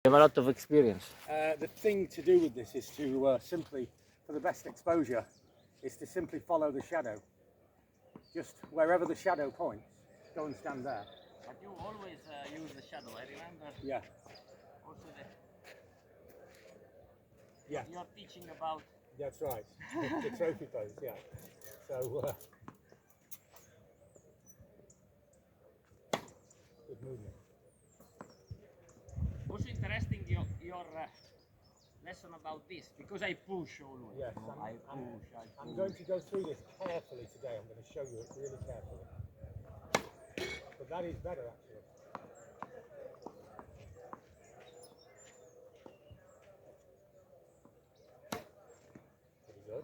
You have a lot of experience. The thing to do with this is to simply, for the best exposure, is to simply follow the shadow. Just wherever the shadow points, go and stand there. But you always use the shadow, I remember. Yeah. Also Yeah. you're teaching about... That's right. The trophy pose, yeah. So, good movement. Also interesting your lesson about this, because I push always. Yes, you know, I'm going to go through this carefully today. I'm going to show you it really carefully. But that is better, actually. Pretty good.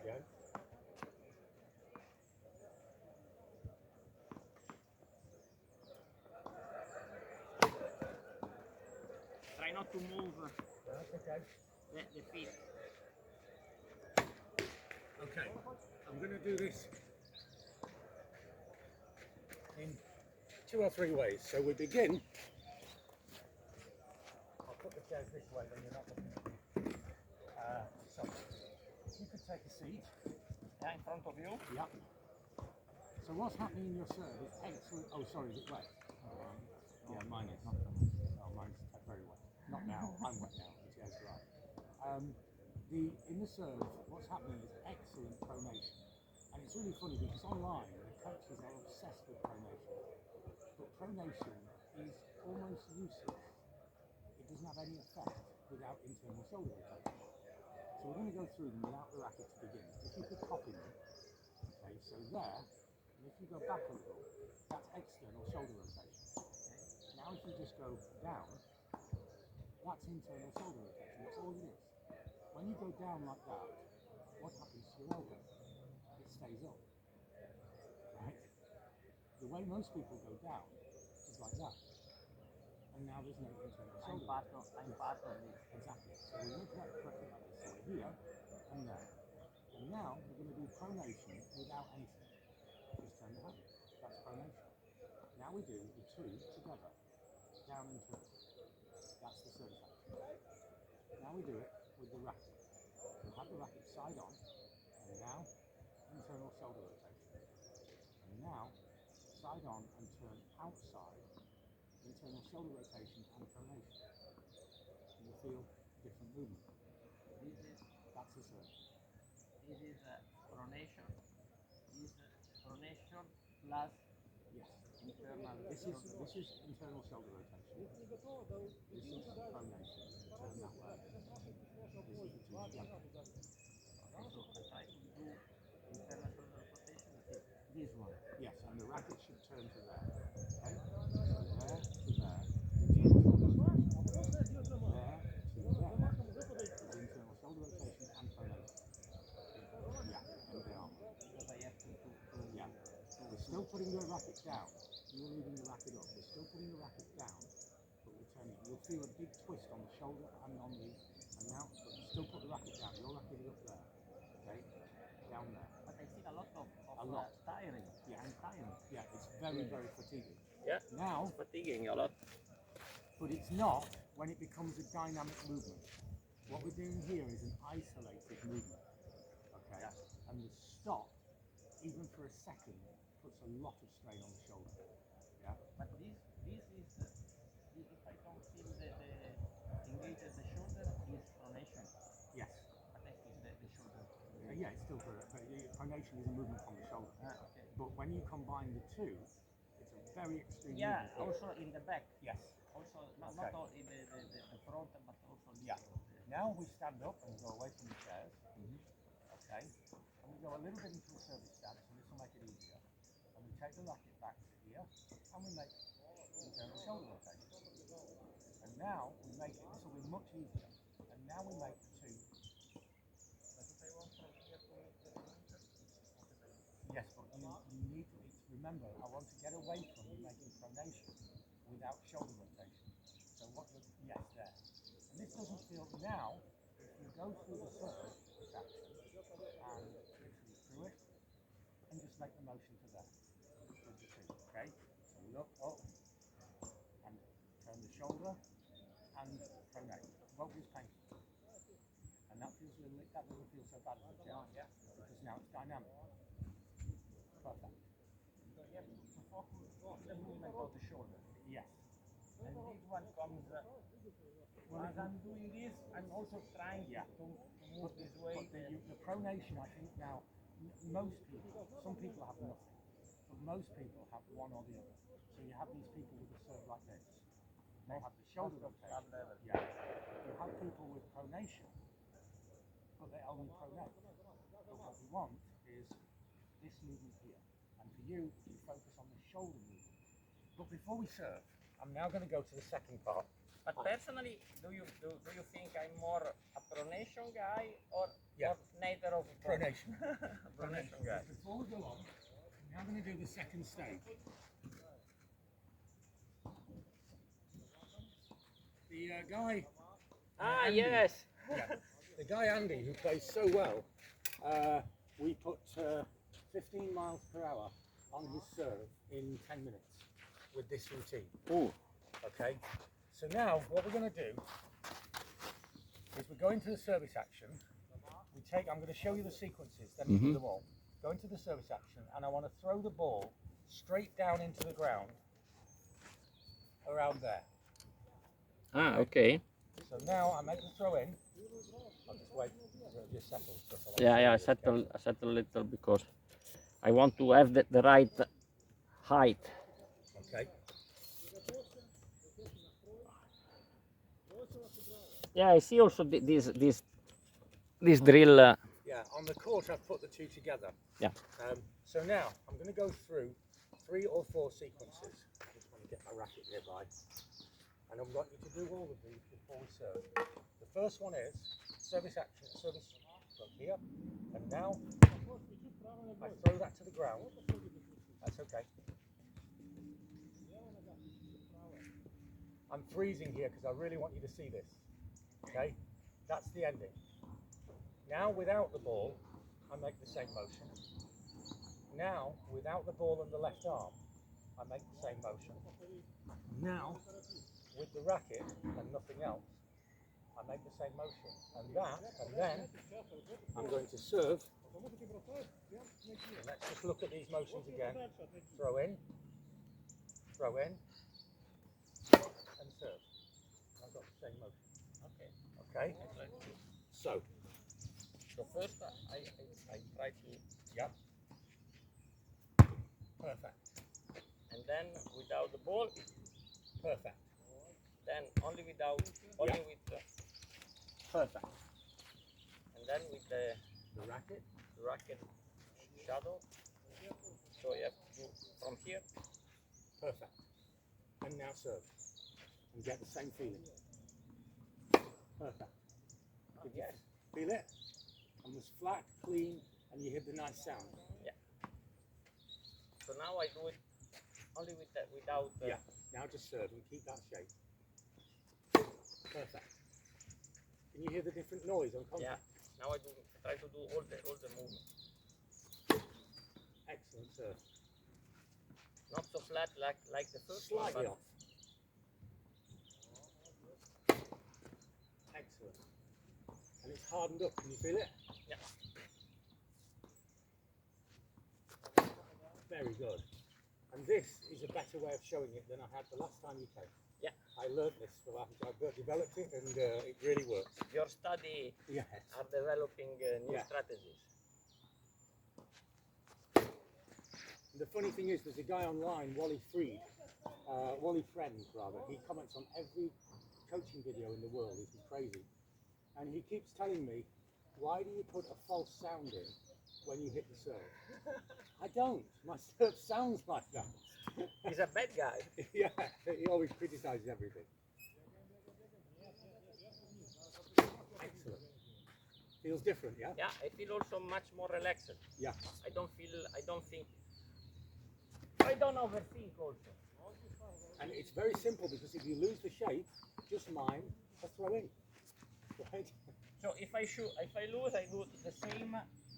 Again. Try not to move That's okay. the feet. Okay, I'm going to do this in 2 or 3 ways. So we begin. I'll put the chairs this way, then you're not looking at me. So you could take a seat. Yeah, in front of you. Yep. So what's happening in your serve is excellent. Oh, sorry, is it wet? Yeah, mine is. Oh, mine's very wet. Not now. I'm wet now. The chair's dry. In the serve, what's happening is excellent pronation. And it's really funny because online the coaches are obsessed with pronation. But pronation is almost useless. It doesn't have any effect without internal shoulder rotation. So we're going to go through them without the racket to begin. If you could copy me. Okay, so there, and if you go back a little, that's external shoulder rotation. Now if you just go down, that's internal shoulder rotation. That's all it is. When you go down like that, what happens to your elbow? It stays up, right? The way most people go down is like that. And now there's no internal shoulder. I'm part of this. Exactly. So we look at it correctly like this. So we're here and there. And now we're going to do pronation without anything. Just turn the hand. That's pronation. Now we do the two together. Down and turn. That's the service action. Now we do it with the racket. We'll have the racket side on, and now internal shoulder rotation. And now side on and turn outside, internal shoulder rotation and pronation. And you'll feel different movement. That's the serve. This is pronation. This pronation plus internal. This is internal shoulder rotation. This is pronation. Turn that way. This is the two together. Okay, so I try to do internal shoulder rotation. This one. Yes, and the racket should turn to there. Okay? So there to there. Internal shoulder rotation. There to there. Is internal shoulder rotation and pronation. Yeah, and down. Because I have to Yeah. We're still putting the racket down. You're leaving the racket up. We're still putting the racket down, but we're turning it. You'll feel a big twist on the shoulder and on the, and now, but still put the racket down. Your racket is up there, okay? Down there. But I see a lot of tiring. Yeah. I'm tired. Yeah, it's very, very fatiguing. Yeah. Now, It's fatiguing a lot. but it's not when it becomes a dynamic movement. What we're doing here is an isolated movement, okay? Yeah. And the stop, even for a second, puts a lot of strain on the shoulder. Yeah. But this is if I don't feel the engages the shoulder is pronation. Yes. But I feel the shoulder. Yeah, it's still good. But pronation is a movement from the shoulder. Okay. But when you combine the two, it's a very extreme Yeah, movement. also in the back. Yes. Also not only the front but also Yeah. Now we stand up and go away from the chairs. Okay. And we go a little bit into a service stance, so this will make it easier. And we take the racket back to here, and we make internal shoulder rotation. And now we make it, this will be much easier. And now we make the two. Yes, but you need to, remember, I want to get away from you making pronation without shoulder rotation. So what, yes, there. And this doesn't feel, now, if you go through the circle action and literally through it, and just make the motion to there. that doesn't feel so bad as a jet. Yeah. Because now it's dynamic. Perfect. So you have to focus on the movement of the shoulder. Yes. And this one comes, as I'm doing this, I'm also trying to move this way. But the pronation, I think now, most people, some people have nothing, but most people have one or the other. So you have these people with a serve like this. They have the shoulder rotation. Yeah. You have people with pronation, but they only pronate. But what we want is this movement here. And for you, you focus on the shoulder movement. But before we serve, I'm now going to go to the second part. But personally, do you think I'm more a pronation guy or neither of both? Pronation. Pronation guy. Before we go on, I'm now going to do the second stage. The guy. Andy, Yes. The guy Andy, who plays so well, we put 15 miles per hour on his serve in 10 minutes with this routine. Ooh. Okay. So now what we're going to do is we're going to the service action. I'm going to show you the sequences, then we do them all. Go into the service action, and I want to throw the ball straight down into the ground around there. Ah, okay. So now I make the throw in. I'll just wait until it just settles. Yeah, settle a little because I want to have the right height. Okay. Yeah, I see also this drill. Yeah, on the court I've put the two together. Yeah. So now I'm going to go through 3 or 4 sequences. I just want to get my racket nearby. And I want you to do all of these before we serve. The first one is service action, service from here. And now I throw that to the ground. That's okay. I'm freezing here because I really want you to see this. Okay? That's the ending. Now without the ball, I make the same motion. Now without the ball and the left arm, I make the same motion. Now with the racket and nothing else, I make the same motion. And then I'm going to serve. Let's just look at these motions again. Throw in, and serve. I've got the same motion. Okay? So first I try to, perfect. and then without the ball, Perfect. then only with Perfect. and then with the racket. shadow. So you have to do from here. Perfect. And now serve. And get the same feeling. Perfect. Yes. Feel it? And was flat, clean, and you hear the nice sound. Yeah. So now I do it only with that, without. Now just serve and keep that shape. Perfect. Can you hear the different noise on contact? Yeah. Now I try to do all the movements. Excellent serve. Not so flat like the first Slightly one. off. Excellent. And it's hardened up. Can you feel it? Yeah. Very good. And this is a better way of showing it than I had the last time you came. Yeah. I learned this, I've developed it, and it really works. Your study Yes. are developing new Yeah. strategies. The funny thing is, there's a guy online, Wally Friend, he comments on every coaching video in the world. He's crazy. And he keeps telling me, why do you put a false sound in when you hit the serve? I don't. My serve sounds like that. He's a bad guy. Yeah, he always criticizes everything. Excellent. Feels different, yeah? Yeah, I feel also much more relaxed. Yeah. I don't think, I don't overthink also. And it's very simple, because if you lose the shape, just mime a throw in. Right? So if I lose, I do the same.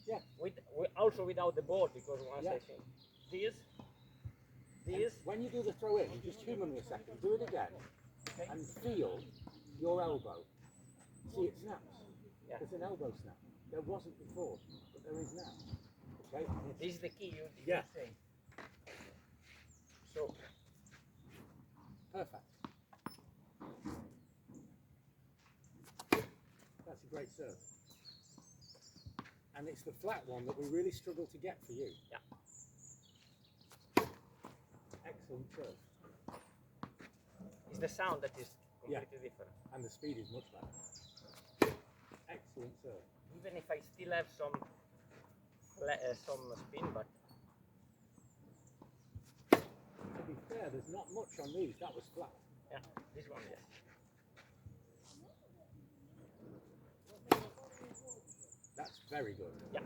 Yeah. With also without the ball, because once I think this. And when you do the throw in, just humour me a second, do it again, and feel your elbow. See, it snaps. Yeah. There's an elbow snap. There wasn't before, but there is now. Okay? This is the key you Yeah. say. So, Perfect. That's a great serve. And it's the flat one that we really struggle to get for you. Yeah. Excellent serve. it's the sound that is completely different. And the speed is much better. Excellent serve. Even if I still have some spin, but To be fair, there's not much on these. That was flat. yeah, this one, yes. That's very good. Yeah.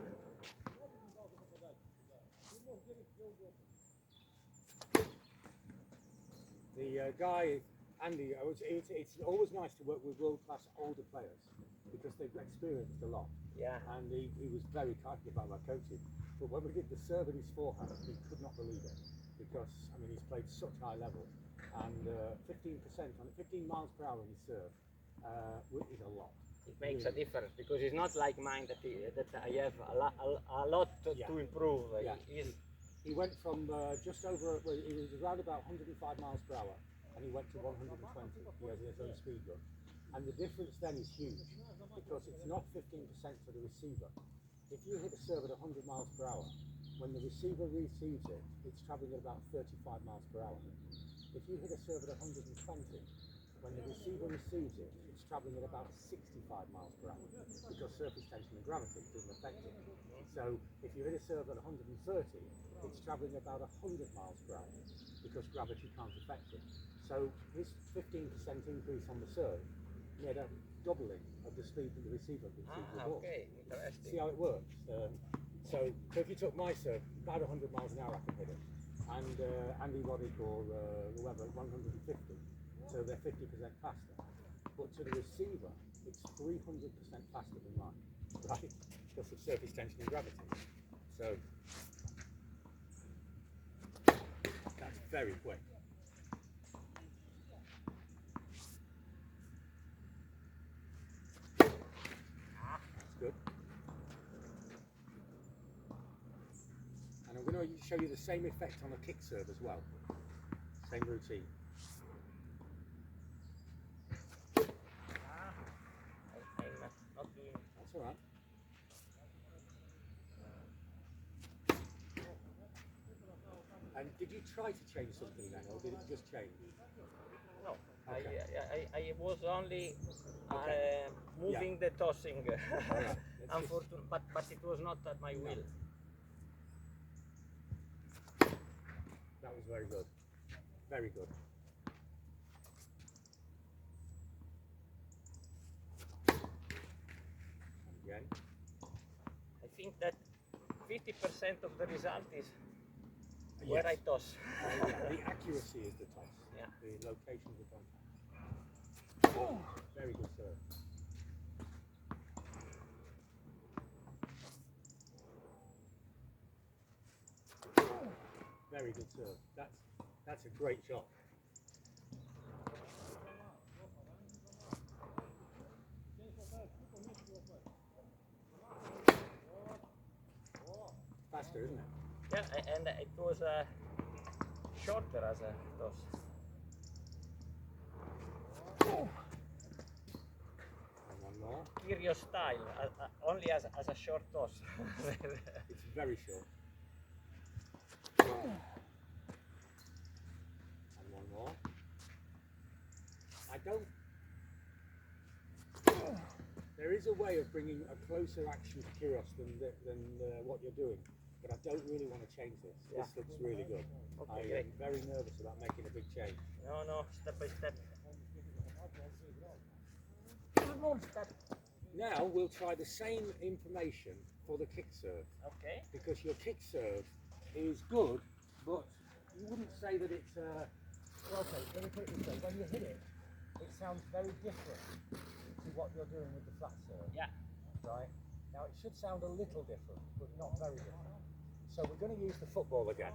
The guy, Andy, it's always nice to work with world-class older players because they've experienced a lot. Yeah. And he was very kind about my coaching. But when we did the serve in his forehand, he could not believe it because, I mean, he's played such high level. And 15% on 15 miles per hour in his serve is a lot. It makes a difference because it's not like mine that I have a lot to improve. Yeah. He went from just over, well, he was around about 105 miles per hour and he went to 120. He has his own speed gun. And the difference then is huge because it's not 15% for the receiver. If you hit a serve at 100 miles per hour, when the receiver receives it, it's travelling at about 35 miles per hour. If you hit a serve at 120, when the receiver receives it, it's travelling at about 65 miles per hour because surface tension and gravity doesn't affect it. So if you hit a serve at 130, it's travelling about 100 miles per hour because gravity can't affect it. So his 15% increase on the serve made a doubling of the speed that the receiver receives the ball. Okay, interesting. See how it works? So if you took my serve, about 100 miles an hour I can hit it. And Andy Roddick or whoever, 150. So they're 50% faster. But to the receiver, it's 300% faster than mine, right? Because of surface tension and gravity. So that's very quick. That's good. And I'm going to show you the same effect on a kick serve as well. Same routine. I'm not doing. That's all right. And did you try to change something then, or did it just change? No, Okay. I was only Okay. moving the tossing. Alright, Unfortunately, but it was not at my will. That was very good. Very good. Again. I think that 50% of the result is where Yes. I toss. The accuracy is the toss. Yeah. The location of the contact. Very good serve. Very good serve. That's a great shot. Faster, isn't it? Yeah, and it was shorter as a toss. And one more. Curious style, only as a short toss. It's very short. And one more. I don't. There is a way of bringing a closer action to Kyrgios than what you're doing, but I don't really want to change this. Yeah. This looks really good. Okay, I am great. very nervous about making a big change. No, step by step. Now we'll try the same information for the kick serve, Okay. because your kick serve is good, but you wouldn't say that it's. Okay, let me put it this way: when you hit it, it sounds very different to what you're doing with the flat serve. Yeah. Right? Now it should sound a little different, but not very different. So we're going to use the football again.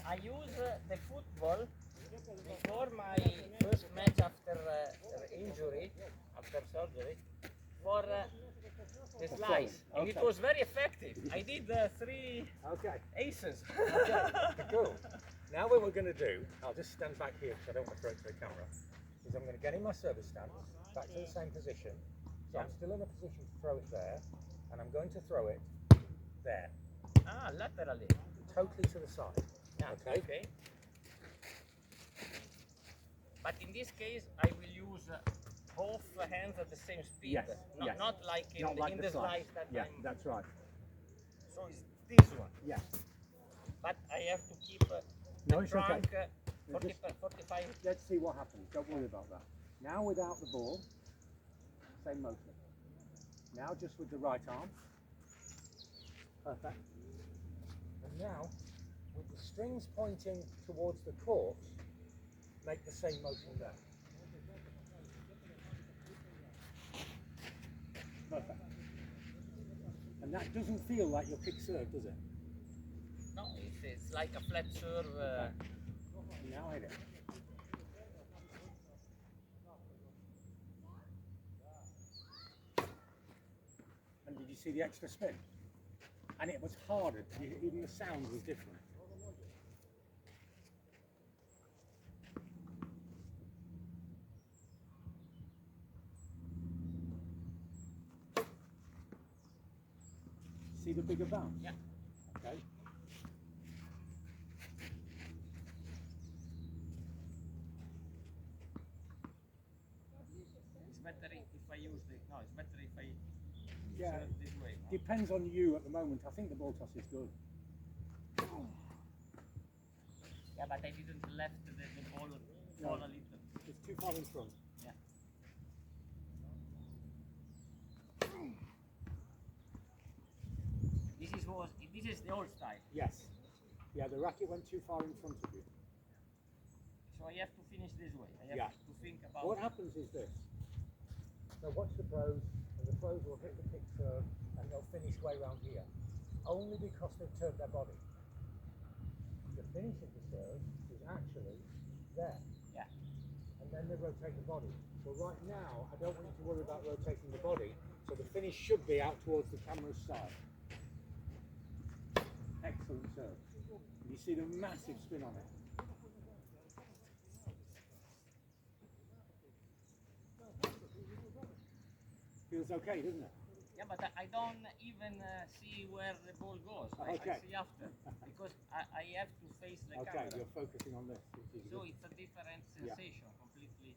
I use the football before my first match after injury, after surgery. for the slice, and it okay. was very effective. I did 3 Okay. aces. Okay. Cool. Now what we're going to do, I'll just stand back here because I don't want to throw it to the camera, is I'm going to get in my service stance, back to the same position. So I'm still in a position to throw it there, and I'm going to throw it there. Ah, laterally. Totally to the side. Yeah, Okay. But in this case, I will use both hands at the same speed. Yes, Not, yes. not like in, Not like in the the slice. slice that Yeah, I'm... that's right. So it's this one. Yeah. But I have to keep No, the it's okay. trunk 40, Just- 45. Let's see what happens. Don't worry about that. Now without the ball, same motion. Now just with the right arm. Perfect. And now, with the strings pointing towards the court, make the same motion there. Perfect. And that doesn't feel like your kick serve, does it? No, it's like a flat serve. Now hit it. And did you see the extra spin? And it was harder. Even the sound was different. See the bigger bounce? Yeah. Okay. It's better if I use the... No, it's better if I Yeah. serve this way. No? Depends on you at the moment. I think the ball toss is good. Yeah, but I didn't left the ball fall a little. It's too far in front. Yeah. This is the old style. Yes. Yeah, the racket went too far in front of you. So I have to finish this way. I have Yeah. to think about... What happens is this. Now watch the pros, and the pros will hit the kick serve, and they'll finish way around here. Only because they've turned their body. The finish of the serve is actually there. Yeah. And then they rotate the body. But right now, I don't want you to worry about rotating the body, so the finish should be out towards the camera's side. Excellent serve. You see the massive spin on it. Feels okay, doesn't it? Yeah, but I don't even see where the ball goes. I Okay. see after. Because I have to face the Okay, camera. you're focusing on this. Which is So good. it's a different Yeah. sensation completely.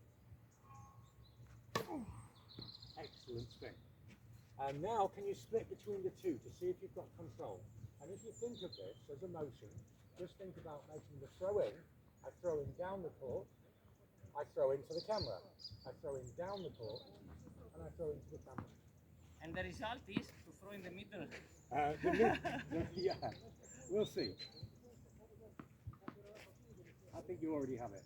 Excellent spin. And now can you split between the two to see if you've got control? And if you think of this as a motion, just think about making the throw in. I throw in down the court, I throw into the camera. I throw in down the court, and I throw into the camera. And the result is to throw in the middle. Yeah, we'll see. I think you already have it.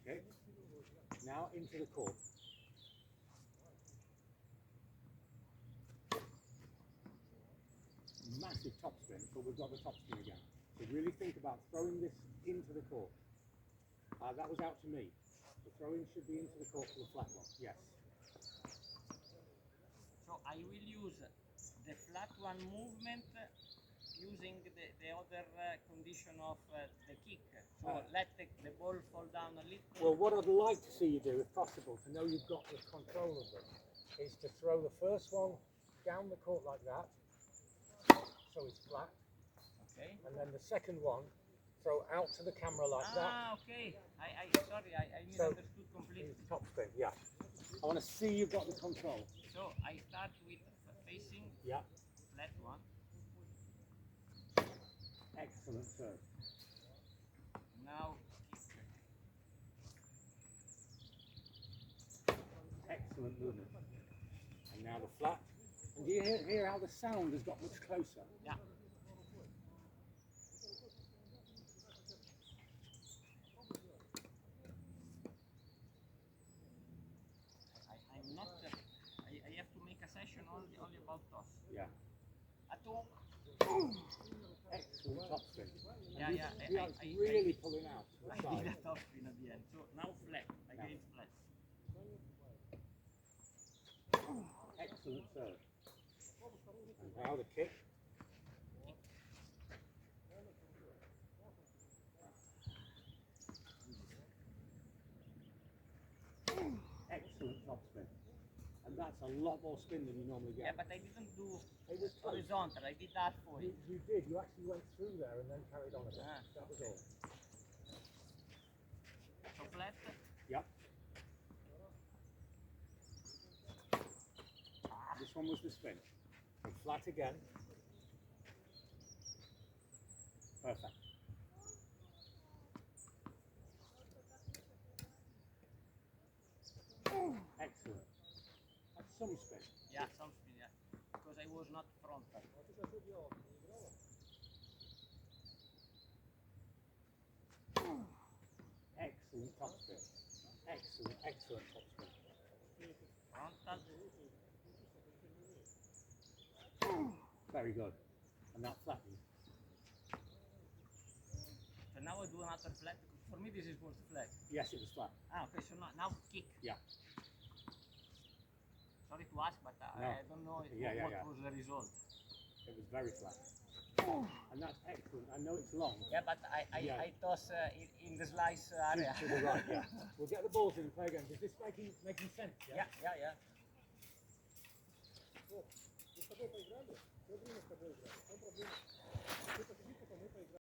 Okay, now into the court. Massive topspin, but we've got the topspin again. So really think about throwing this into the court. That was out to me. The throw-in should be into the court for the flat one. Yes. So I will use the flat one movement using the other condition of the kick. So let the ball fall down a little. Well, what I'd like to see you do, if possible, to know you've got the control of them, is to throw the first one down the court like that, so it's flat. Okay. And then the second one, throw out to the camera like that. Ah, okay. Sorry, I misunderstood completely. It's topspin, yeah. I want to see you've got the control. So I start with facing Yeah. flat one. Excellent serve. Now Excellent movement. And now the flat. And do you hear how the sound has got much closer? yeah. I'm not. I have to make a session only about toss. Yeah. At all. Excellent topspin. Yeah, yeah. It's really pulling out to the I side. did a top spin at the end. So now flat, against flat. Excellent serve. And now the kick. Excellent top spin. And that's a lot more spin than you normally Yeah, get. but I didn't do It was close. horizontal. I did that for You, it. you did. You actually went through there and then carried on a bit. Ah, That was okay. all. So flat. Yep. This one was the spin. And flat again. Perfect. Excellent. That's some spin. Yeah, some spin. Yeah, because I was not frontal. Excellent top spin. Excellent, excellent top spin. Frontal. Very good. And that flattens. So now I do another flat. Because for me, this is was flat. Yes, it was flat. Ah, okay. So now kick. Yeah. Sorry to ask, but No. I don't know what was the result. It was very flat. And that's excellent. I know it's long. Yeah, but Yeah. I toss in the slice To, area. to the right, yeah. We'll get the balls in and play again. Is this making sense? Yeah, yeah.